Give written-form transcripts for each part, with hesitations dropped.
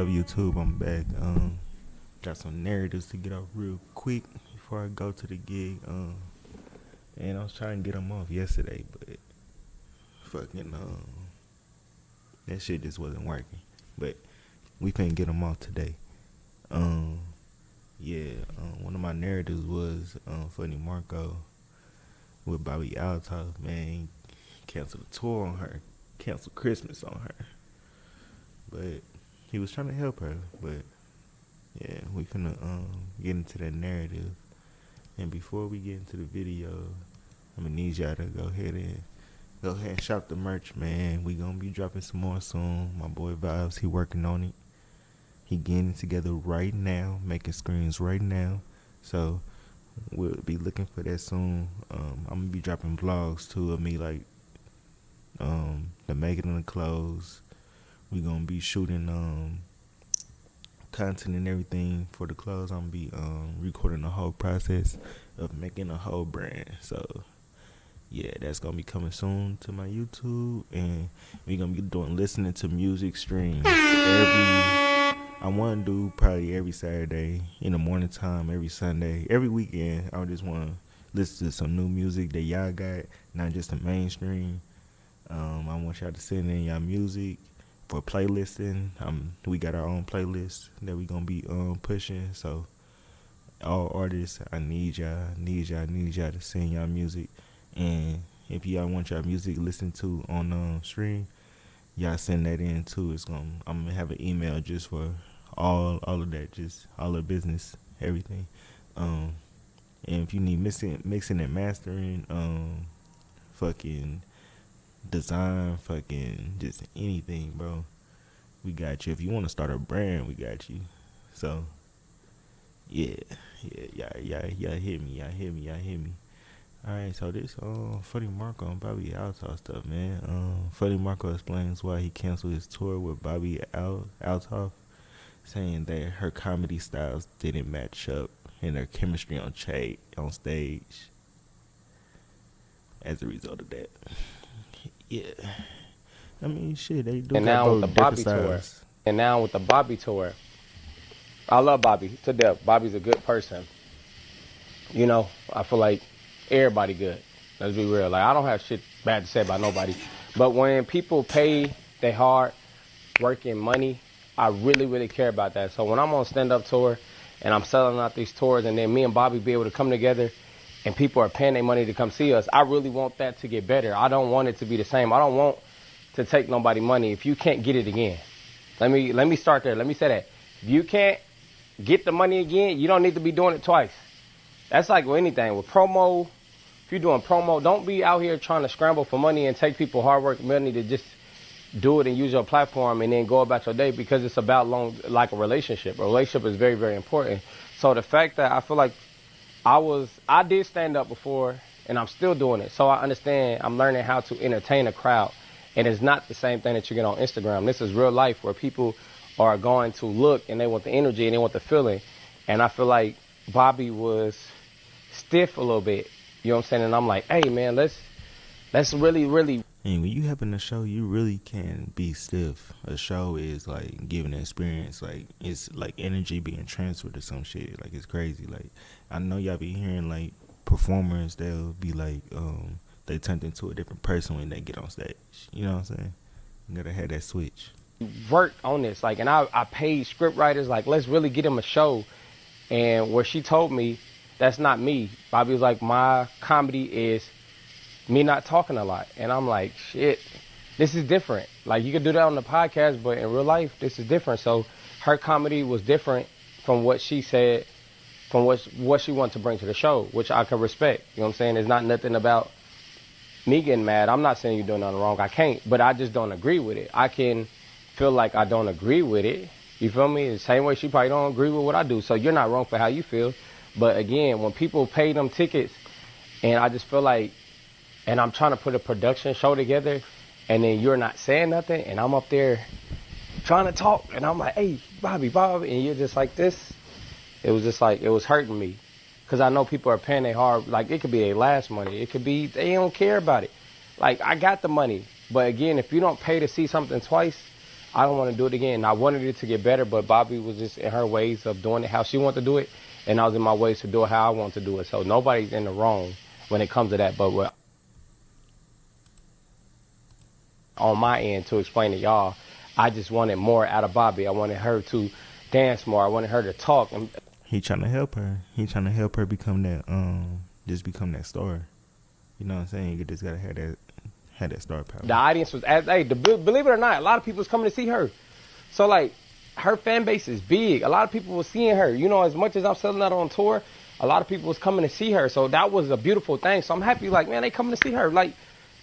up, YouTube? I'm back. Got some narratives to get off real quick before I go to the gig. And I was trying to get them off yesterday, but fucking that shit just wasn't working. But we finna get them off today. One of my narratives was Funny Marco with Bobbi Althoff. Man, canceled a tour on her, canceled Christmas on her. But he was trying to help her. But yeah, we finna get into that narrative. And before we get into the video, I'm gonna need y'all to go ahead and shop the merch, man. We gonna be dropping some more soon. My boy Vibes, he working on it. He getting it together right now, making screens right now. So we'll be looking for that soon. I'm gonna be dropping vlogs too of me, like the making of the clothes. We gonna be shooting content and everything for the clothes. I'm gonna be recording the whole process of making a whole brand. So yeah, that's gonna be coming soon to my YouTube, and we gonna be listening to music streams I want to do probably every Saturday in the morning time, every Sunday, every weekend. I just want to listen to some new music that y'all got, not just the mainstream. I want y'all to send in y'all music for playlisting. We got our own playlist that we gonna be pushing. So all artists, I need y'all to send y'all music. And if y'all want y'all music listened to on stream, y'all send that in too. I'm gonna have an email just for all of that, just all the business, everything. And if you need mixing and mastering, fucking design, fucking just anything, bro, we got you. If you want to start a brand, we got you. So yeah, y'all hit me. Alright, so this Funny Marco and Bobbi Althoff stuff, man. Funny Marco explains why he canceled his tour with Bobbi Althoff, saying that her comedy styles didn't match up and their chemistry on stage as a result of that. Yeah, I mean, shit, they do. And got now with the different Bobbi tour, styles. I love Bobbi to death. Bobbi's a good person. You know, I feel like everybody good. Let's be real. Like, I don't have shit bad to say about nobody. But when people pay their hard working money, I really, really care about that. So when I'm on stand-up tour and I'm selling out these tours, and then me and Bobbi be able to come together and people are paying their money to come see us, I really want that to get better. I don't want it to be the same. I don't want to take nobody money if you can't get it again. Let me start there. Let me say that. If you can't get the money again, you don't need to be doing it twice. That's like with anything. With promo, if you're doing promo, don't be out here trying to scramble for money and take people hard work money to just do it and use your platform and then go about your day, because it's about like a relationship. A relationship is very, very important. So the fact that I feel like I did stand up before and I'm still doing it. So I understand. I'm learning how to entertain a crowd. And it's not the same thing that you get on Instagram. This is real life where people are going to look and they want the energy and they want the feeling. And I feel like Bobbi was stiff a little bit. You know what I'm saying? And I'm like, hey, man, let's really, really. And when you having a show, you really can be stiff. A show is like giving an experience. Like, it's like energy being transferred to some shit. Like, it's crazy. Like, I know y'all be hearing like performers, they'll be like, they turned into a different person when they get on stage. You know what I'm saying? You gotta have that switch. Work on this. Like, and I paid script writers, like, let's really get them a show. And where she told me, that's not me. Bobbi was like, my comedy is me not talking a lot. And I'm like, shit, this is different. Like, you can do that on the podcast, but in real life, this is different. So her comedy was different from what she said, from what she wanted to bring to the show, which I can respect. You know what I'm saying? It's not nothing about me getting mad. I'm not saying you're doing nothing wrong. I can't, but I just don't agree with it. I can feel like I don't agree with it. You feel me? The same way she probably don't agree with what I do. So you're not wrong for how you feel. But again, when people pay them tickets, and I just feel like, and I'm trying to put a production show together, and then you're not saying nothing, and I'm up there trying to talk, and I'm like, hey, Bobbi, and you're just like this. It was just like, it was hurting me. Because I know people are paying their hard, like, it could be their last money. It could be, they don't care about it. Like, I got the money. But again, if you don't pay to see something twice, I don't want to do it again. I wanted it to get better, but Bobbi was just in her ways of doing it how she wanted to do it, and I was in my ways to do it how I want to do it. So nobody's in the wrong when it comes to that. But on my end, to explain to y'all, I just wanted more out of Bobbi. I wanted her to dance more. I wanted her to talk. And He trying to help her. He trying to help her become that, just become that star. You know what I'm saying? You just gotta have that star power. the audience was, believe it or not, a lot of people was coming to see her. So like, her fan base is big. A lot of people were seeing her. You know, as much as I'm selling out on tour, a lot of people was coming to see her. So that was a beautiful thing. So I'm happy, like, man, they coming to see her. Like,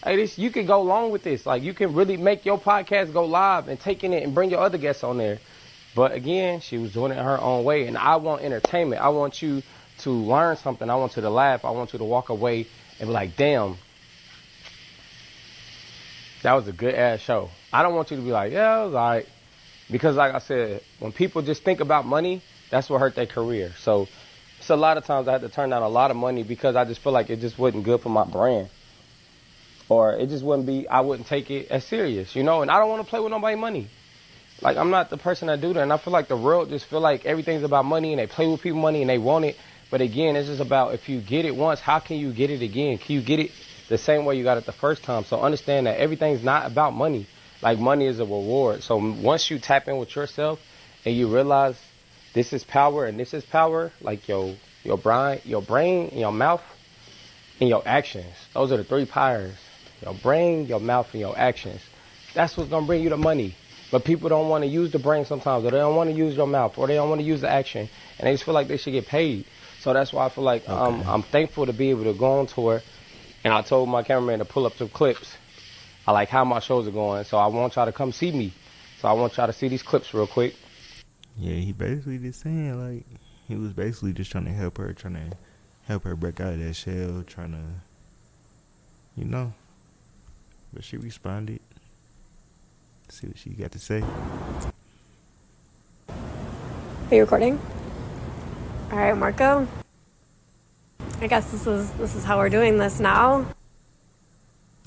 hey, this, you can go along with this. Like, you can really make your podcast go live and taking it and bring your other guests on there. But again, she was doing it her own way. And I want entertainment. I want you to learn something. I want you to laugh. I want you to walk away and be like, damn, that was a good ass show. I don't want you to be like, yeah, it was all right. Because like I said, when people just think about money, that's what hurt their career. So it's a lot of times I had to turn down a lot of money because I just feel like it just wasn't good for my brand. Or it just wouldn't be, I wouldn't take it as serious, you know? And I don't want to play with nobody's money. Like, I'm not the person that do that. And I feel like the world just feel like everything's about money and they play with people's money and they want it. But again, it's just about if you get it once, how can you get it again? Can you get it the same way you got it the first time? So understand that everything's not about money. Like, money is a reward. So once you tap in with yourself and you realize this is power and this is power, like your brain, and your mouth, and your actions. Those are the three powers. Your brain, your mouth, and your actions. That's what's going to bring you the money. But people don't want to use the brain sometimes, or they don't want to use your mouth, or they don't want to use the action, and they just feel like they should get paid. So that's why I feel like I'm thankful to be able to go on tour, and I told my cameraman to pull up some clips. I like how my shows are going, so I want y'all to come see me. So I want y'all to see these clips real quick. Yeah, he basically just saying, like, he was basically just trying to help her break out of that shell, trying to, you know. But she responded. See what she got to say. Are you recording? All right, Marco. I guess this is how we're doing this now.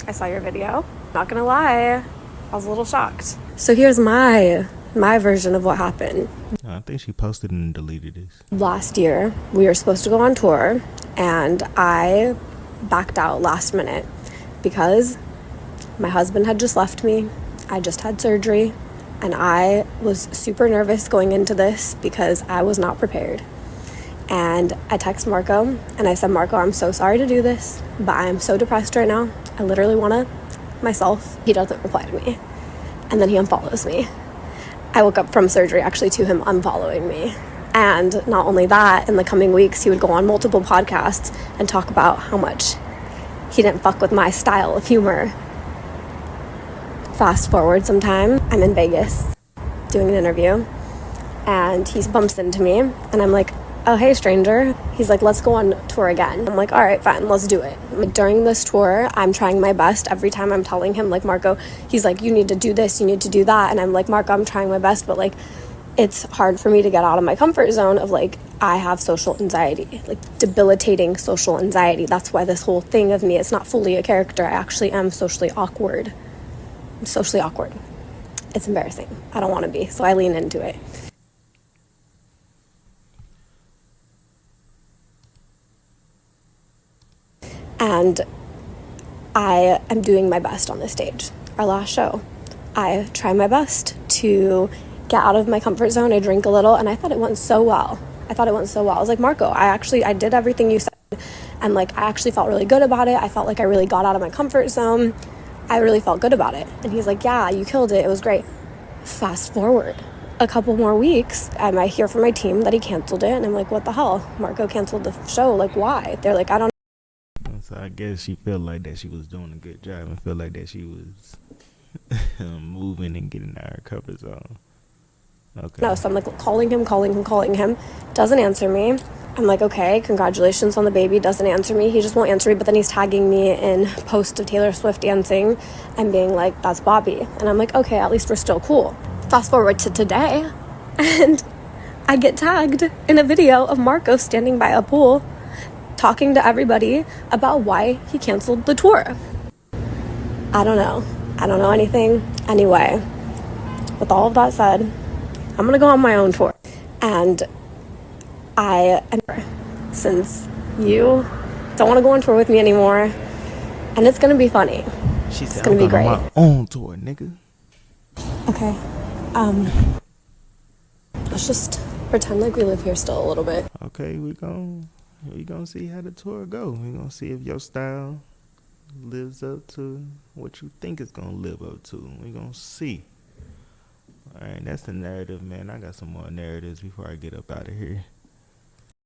I saw your video. Not gonna lie, I was a little shocked. So here's my version of what happened. I think she posted and deleted this. Last year, we were supposed to go on tour, and I backed out last minute because my husband had just left me. I just had surgery, and I was super nervous going into this because I was not prepared. And I text Marco, and I said, Marco, I'm so sorry to do this, but I am so depressed right now. I literally want to myself. He doesn't reply to me, and then he unfollows me. I woke up from surgery actually to him unfollowing me. And not only that, in the coming weeks, he would go on multiple podcasts and talk about how much he didn't fuck with my style of humor. Fast forward some time, I'm in Vegas doing an interview, and he bumps into me, and I'm like, oh, hey, stranger. He's like, let's go on tour again. I'm like, all right, fine, let's do it. Like, during this tour, I'm trying my best. Every time I'm telling him, like, Marco, he's like, you need to do this, you need to do that. And I'm like, Marco, I'm trying my best, but, like, it's hard for me to get out of my comfort zone of, like, I have social anxiety, like, debilitating social anxiety. That's why this whole thing of me is not fully a character. I actually am socially awkward. I'm socially awkward. It's embarrassing. I don't want to be, so I lean into it. And I am doing my best on this stage. Our last show, I try my best to get out of my comfort zone. I drink a little, and I thought it went so well. I was like, Marco, I did everything you said, and, like, I actually felt really good about it. I felt like I really got out of my comfort zone. I really felt good about it. And he's like, yeah, you killed it. It was great. Fast forward a couple more weeks, I hear from my team that he canceled it, and I'm like, what the hell? Marco canceled the show. Like, why? They're like, I don't. So I guess she felt like that she was doing a good job and felt like that she was moving and getting out of her comfort zone. Okay. No, so I'm like calling him. Doesn't answer me. I'm like, okay, congratulations on the baby. Doesn't answer me. He just won't answer me. But then he's tagging me in post of Taylor Swift dancing and being like, that's Bobbi. And I'm like, okay, at least we're still cool. Fast forward to today, and I get tagged in a video of Marco standing by a pool talking to everybody about why he canceled the tour. I don't know anything. Anyway, with all of that said, I'm gonna go on my own tour. And since you don't want to go on tour with me anymore, and it's gonna be funny. She said, It's gonna I'm be going great. on my own tour, nigga. Okay. Let's just pretend like we live here still a little bit. Okay, we gon' see how the tour go. We gonna see if your style lives up to what you think it's gonna live up to. We gonna see. All right, that's the narrative, man. I got some more narratives before I get up out of here.